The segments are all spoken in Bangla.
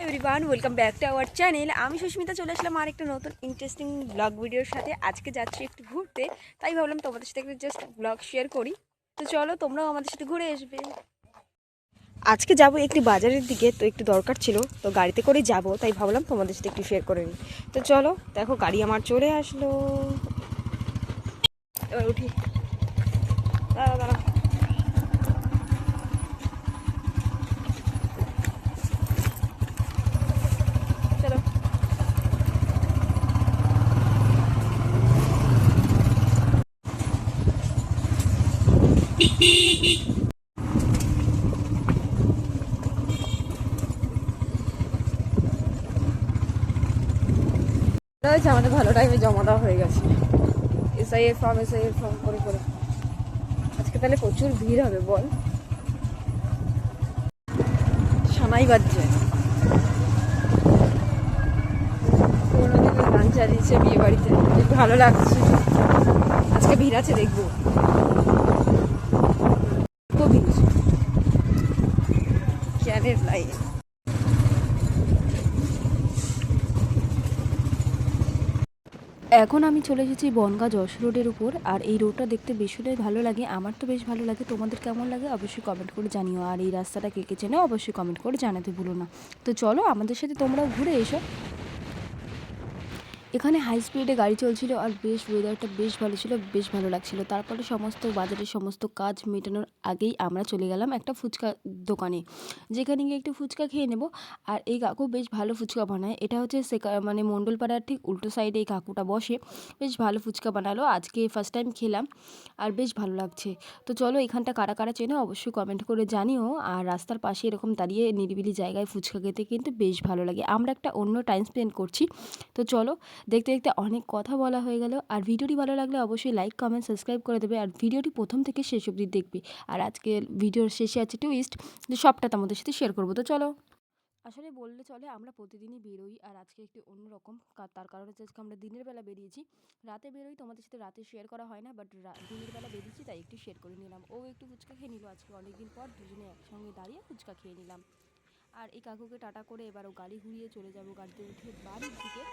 Everyone welcome back to our channel. আমি সুস্মিতা চলে আসলাম আর একটা নতুন ইন্টারেস্টিং ব্লগ ভিডিওর সাথে। আজকে যাচ্ছি একটু ঘুরতে, তাই ভাবলাম তোমাদের সাথে একটু জাস্ট ব্লগ শেয়ার করি। তো চলো তোমরাও আমাদের সাথে ঘুরে আসবে। আজকে যাব একটি বাজারের দিকে, তো একটু দরকার ছিল, তো গাড়িতে করেই যাব, তাই ভাবলাম তোমাদের সাথে একটু শেয়ার করে নিই। তো চলো দেখো গাড়ি আমার চলে আসলো, এবার উঠি। দাঁড়া দাঁড়া। চলো। রয়েছে আমাদের ভালো টাইমে জমা দেওয়া হয়ে গেছে, এসআইএর ফর্ম করে করে। আজকে তাহলে প্রচুর ভিড় হবে বল। সানাই বাজছে, পুরোনো দিনের গান চালিয়েছে বিয়ে বাড়িতে, বেশ ভালো লাগছে। আজকে ভিড় আছে দেখবো, খুব ভিড়। ক্যানের লাইন। এখন আমি চলে এসেছি বনগাঁ যশোর রোডের উপর। আর এই রোডটা দেখতে ভীষণই ভালো লাগে, আমার তো বেশ ভালো লাগে। তোমাদের কেমন লাগে অবশ্যই কমেন্ট করে জানিও। আর এই রাস্তাটা কে কে চেনে অবশ্যই কমেন্ট করে জানাতে ভুলো না। তো চলো আমাদের সাথে তোমরাও ঘুরে এসো। এখানে হাই স্পিডে গাড়ি চলছিল আর বেশ ওয়েদারটা বেশ ভালো ছিল, বেশ ভালো লাগছিল। তারপরে সমস্ত বাজারের সমস্ত কাজ মেটানোর আগেই আমরা চলে গেলাম একটা ফুচকা দোকানে, যেখানে গিয়ে একটু ফুচকা খেয়ে নেব। আর এই কাকু বেশ ভালো ফুচকা বানায়। এটা হচ্ছে মানে মণ্ডলপাড়ার ঠিক উল্টো সাইডে এই কাকুটা বসে, বেশ ভালো ফুচকা বানালো। আজকে ফার্স্ট টাইম খেলাম আর বেশ ভালো লাগছে। তো চলো এখানটা কারা কারা চেনো অবশ্যই কমেন্ট করে জানিও। আর রাস্তার পাশে এরকম দাঁড়িয়ে নিরিবিলি জায়গায় ফুচকা খেতে কিন্তু বেশ ভালো লাগে, আমরা একটা অন্য টাইম স্পেন্ড করছি। তো চলো, দেখতে দেখতে অনেক কথা বলা হয়ে গেল। আর ভিডিওটি ভালো লাগলে অবশ্যই লাইক কমেন্ট সাবস্ক্রাইব করে দেবে, আর ভিডিওটি প্রথম থেকে শেষ অবধি দেখবে। আর আজকে ভিডিওর শেষে আছে টুইস্ট, যে সবটা তোমাদের সাথে শেয়ার করবো। তো চলো, আসলে বললে চলে আমরা প্রতিদিনই বেরোই, আর আজকে একটু অন্যরকম। তার কারণ হচ্ছে আজকে আমরা দিনের বেলা বেরিয়েছি, রাতে বেরোই তোমাদের সাথে রাতে শেয়ার করা হয় না, বাট দিনের বেলা বেরিয়েছি তাই একটু শেয়ার করে নিলাম। ও একটু ফুচকা খেয়ে নিল, আজকে অনেকদিন পর দুজনে একসঙ্গে দাঁড়িয়ে ফুচকা খেয়ে নিলাম। আর এই কাকুকে টাটা করে এবারও গাড়ি ঘুরিয়ে চলে যাব গাড়িতে উঠে বাড়ির দিকে।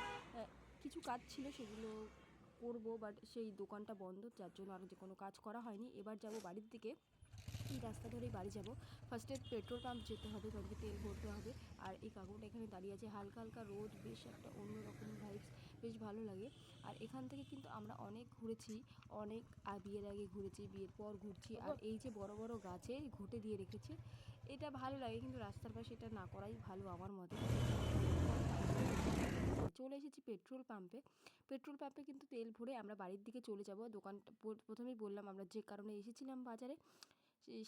কিছু কাজ ছিল সেগুলো করব, বাট সেই দোকানটা বন্ধ, যার জন্য আর যে কোনো কাজ করা হয়নি। এবার যাব বাড়ির দিকে, এই রাস্তা ধরেই বাড়ি যাব। ফার্স্টে পেট্রোল পাম্প যেতে হবে, কারণ কি তেল ভরতে হবে। আর এই কাকুটা এখানে দাঁড়িয়ে আছে, হালকা হালকা রোদ, বেশ একটা অন্যরকম ভাইবস, বেশ ভালো লাগে। আর এখান থেকে কিন্তু আমরা অনেক ঘুরেছি, অনেক বিয়ের আগে ঘুরেছি, বিয়ের পর ঘুরছি। আর এই যে বড় বড় গাছে ঘুঁটে দিয়ে রেখেছে, এটা ভালো লাগে, কিন্তু রাস্তার পাশে এটা না করাই ভালো আমার মতে। চলে এসেছি পেট্রোল পাম্পে। পেট্রোল পাম্পে কিন্তু তেল ভরে আমরা বাড়ির দিকে চলে যাব। দোকানটা প্রথমেই বললাম আমরা যে কারণে এসেছিলাম বাজারে,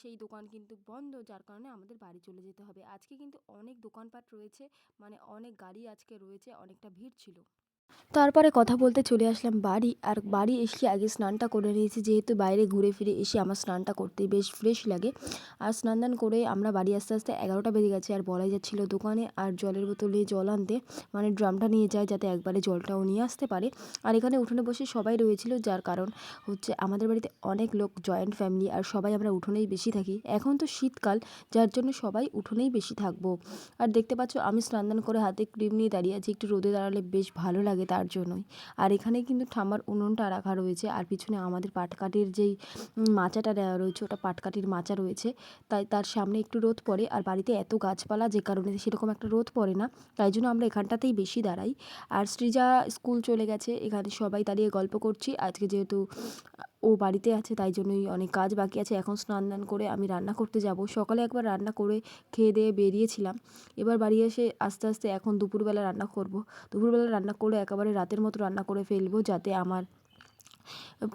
সেই দোকান কিন্তু বন্ধ, যার কারণে আমাদের বাড়ি চলে যেতে হবে। আজকে কিন্তু অনেক দোকানপাট রয়েছে, মানে অনেক গাড়ি আজকে রয়েছে, অনেকটা ভিড় ছিল। তারপরে কথা বলতে চলে আসলাম বাড়ি। আর বাড়ি এসে আগে স্নানটা করে নিয়েছি, যেহেতু বাইরে ঘুরে ফিরে এসে আমার স্নানটা করতে বেশ ফ্রেশ লাগে। আর স্নান দান করে আমরা বাড়ি আস্তে আস্তে 11টা বেজে গেছে। আর বলাই যাচ্ছিল দোকানে আর জলের বোতলে জল আনতে, মানে ড্রামটা নিয়ে যায় যাতে একবারে জলটাও নিয়ে আসতে পারে। আর এখানে উঠোনে বসে সবাই রয়েছিল, যার কারণ হচ্ছে আমাদের বাড়িতে অনেক লোক, জয়েন্ট ফ্যামিলি, আর সবাই আমরা উঠোনেই বেশি থাকি। এখন তো শীতকাল, যার জন্য সবাই উঠোনেই বেশি থাকবো। আর দেখতে পাচ্ছ আমি স্নান দান করে হাতে ক্রিম নিয়ে দাঁড়িয়ে আছি, একটু রোদে দাঁড়ালে বেশ ভালো লাগে তার জন্যই। আর এখানে কিন্তু ঠাম্মার উনুনটা রাখা রয়েছে, আর পিছনে আমাদের পাটকাঠির যেই মাচাটা দেওয়া রয়েছে, ওটা পাটকাঠির মাচা রয়েছে, তাই তার সামনে একটু রোদ পড়ে। আর বাড়িতে এত গাছপালা, যে কারণে সেরকম একটা রোদ পড়ে না, তাই জন্য আমরা এখানটাতেই বেশি দাঁড়াই। আর সৃজা স্কুল চলে গেছে, এখানে সবাই দাঁড়িয়ে গল্প করছি। আজকে যেহেতু ও বাড়িতে আছে তাই জন্যই অনেক কাজ বাকি আছে। এখন স্নান দান করে আমি রান্না করতে যাব। সকালে একবার রান্না করে খেয়ে দিয়ে বেরিয়েছিলাম, এবার বাড়ি এসে আস্তে আস্তে এখন দুপুরবেলা রান্না করব। দুপুরবেলা রান্না করে একেবারে রাতের মতো রান্না করে ফেলবো, যাতে আমার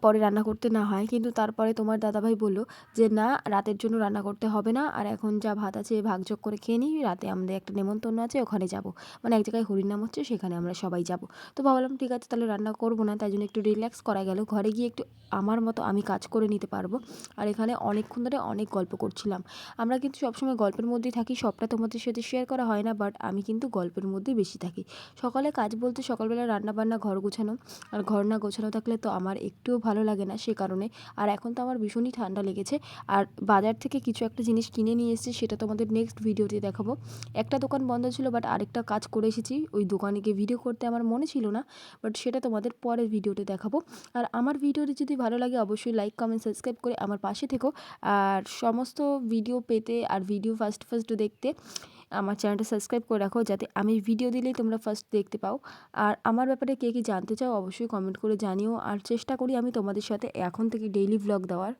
পরে রান্না করতে না হয়। কিন্তু তারপরে তোমার দাদাভাই বলল যে না, রাতের জন্য রান্না করতে হবে না, আর এখন যা ভাত আছে ভাগযোগ করে খেয়ে নিই, রাতে আমাদের একটা নেমন্তন্ন আছে, ওখানে যাব, মানে এক জায়গায় হরিনাম হচ্ছে, সেখানে আমরা সবাই যাব। তো ভাবলাম ঠিক আছে তাহলে রান্না করবো না, তাই জন্য একটু রিল্যাক্স করা গেল, ঘরে গিয়ে একটু আমার মতো আমি কাজ করে নিতে পারবো। আর এখানে অনেকক্ষণ ধরে অনেক গল্প করছিলাম। আমরা কিন্তু সবসময় গল্পের মধ্যেই থাকি, সবটা তোমাদের সাথে শেয়ার করা হয় না, বাট আমি কিন্তু গল্পের মধ্যেই বেশি থাকি। সকালে কাজ বলতে সকালবেলা রান্না বান্না, ঘর গোছানো। আর ঘর না গোছানো থাকলে তো আমার একটুও ভালো লাগে না সে কারণে। আর এখন তো আমার ভীষণই ঠান্ডা লেগেছে। আর বাজার থেকে কিছু একটা জিনিস কিনে নিয়ে এসেছি, সেটা তোমাদের নেক্সট ভিডিওতে দেখাবো। একটা দোকান বন্ধ ছিল, বাট আরেকটা কাজ করে এসেছি। ওই দোকানে গিয়ে ভিডিও করতে আমার মনে ছিল না, বাট সেটা তোমাদের পরের ভিডিওতে দেখাবো। আর আমার ভিডিওটি যদি ভালো লাগে অবশ্যই লাইক কমেন্ট সাবস্ক্রাইব করে আমার পাশে থেকো। আর সমস্ত ভিডিও পেতে আর ভিডিও ফার্স্ট দেখতে আমার চ্যানেলটা সাবস্ক্রাইব করে রাখো, যাতে আমি ভিডিও দিলেই তোমরা ফার্স্ট দেখতে পাও। আর আমার ব্যাপারে কে কী জানতে চাও অবশ্যই কমেন্ট করে জানিও। আর চেষ্টা করি আমি তোমাদের সাথে এখন থেকে ডেইলি ভ্লগ দেওয়ার।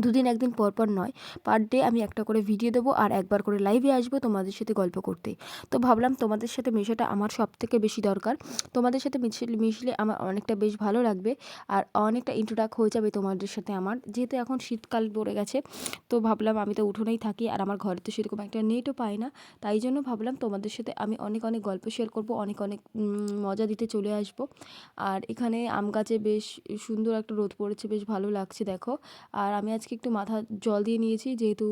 দুদিন একদিন পর পর নয়, পার ডে আমি একটা করে ভিডিও দেবো আর একবার করে লাইভে আসবো তোমাদের সাথে গল্প করতে। তো ভাবলাম তোমাদের সাথে মেশাটা আমার সবথেকে বেশি দরকার। তোমাদের সাথে মিশলে আমার অনেকটা বেশ ভালো লাগবে, আর অনেকটা ইন্ট্রোডাক্ট হয়ে যাবে তোমাদের সাথে আমার। যেহেতু এখন শীতকাল পড়ে গেছে, তো ভাবলাম আমি তো উঠোনেই থাকি আর আমার ঘরে তো সেরকম একটা নেটও পাই না, তাই জন্য ভাবলাম তোমাদের সাথে আমি অনেক অনেক গল্প শেয়ার করব, অনেক অনেক মজা দিতে চলে আসব। আর এখানে আম গাছে বেশ সুন্দর একটা রোদ পড়েছে, বেশ ভালো লাগছে দেখো। আর আমি আজকে একটু মাথা জল দিয়ে নিয়েছি, যেহেতু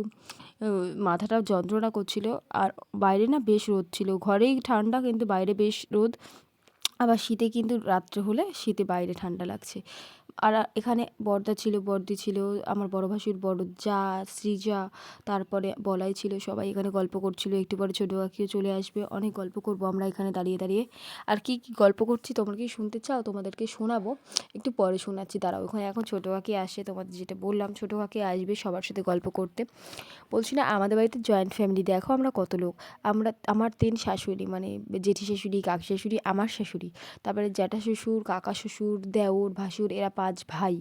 মাথাটা যন্ত্রণা করছিল। আর বাইরে না বেশ রোদ ছিল, ঘরেই ঠান্ডা কিন্তু বাইরে বেশ রোদ। আবার শীতে কিন্তু রাত্রে হলে শীতে বাইরে ঠান্ডা লাগছে। আর এখানে বড়দা ছিল, বড়দি ছিল, আমার বড় ভাসুর বড় জা, সৃজা, তারপরে বলাই ছিল, সবাই এখানে গল্প করছিল। একটু পরে ছোটো কাকিও চলে আসবে, অনেক গল্প করব আমরা এখানে দাঁড়িয়ে দাঁড়িয়ে। আর কি কি গল্প করছি তোমরা কি শুনতে চাও? তোমাদেরকে শোনাবো, একটু পরে শোনাচ্ছি, দাঁড়াও। ওখানে এখন ছোটো কাকি আসে, তোমাদের যেটা বললাম ছোটো কাকি আসবে সবার সাথে গল্প করতে। বলছি না, আমাদের বাড়িতে জয়েন্ট ফ্যামিলি, দেখো আমরা কত লোক। আমার 3 শাশুড়ি, মানে জেঠি শাশুড়ি, কাকি শাশুড়ি, আমার শাশুড়ি, তারপরে জ্যাঠা শ্বশুর, কাকা শ্বশুর, দেওর, ভাসুর, এরা 5 ভাই।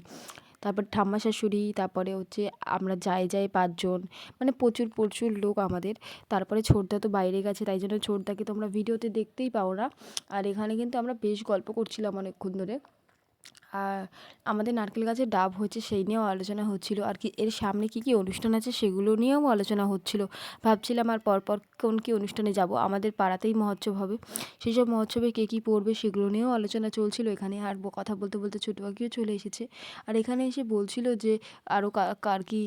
তারপর ঠাম্মা শাশুড়ি, তারপরে হচ্ছে আমরা যাই 5 জন, মানে প্রচুর প্রচুর লোক আমাদের। তারপরে ছোটদা তো বাইরে গেছে, তাই জন্য ছোটদাকে তোমরা ভিডিওতে দেখতেই পাও না। আর এখানে কিন্তু আমরা বেশ গল্প করছিলাম অনেকক্ষণ ধরে। আর আমাদের নারকেল গাছে ডাব হয়েছে, সেই নিয়েও আলোচনা হচ্ছিল। আর কি এর সামনে কি কি অনুষ্ঠান আছে সেগুলো নিয়েও আলোচনা হচ্ছিল। ভাবছিলাম আর পরপর কোন কী অনুষ্ঠানে যাব। আমাদের পাড়াতেই মহোৎসব হবে, সেসব মহোৎসবে কে কী পড়বে সেগুলো নিয়েও আলোচনা চলছিল এখানে। আর কথা বলতে বলতে ছোটো কাকিও চলে এসেছে। আর এখানে এসে বলছিল যে আরও কার কী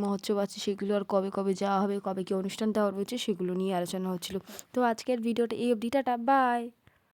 মহোৎসব আছে সেগুলো, আর কবে কবে যাওয়া হবে, কবে কী অনুষ্ঠান দেওয়া রয়েছে সেগুলো নিয়ে আলোচনা হচ্ছিল। তো আজকের ভিডিওটা এই অবধি, টাটা, বাই।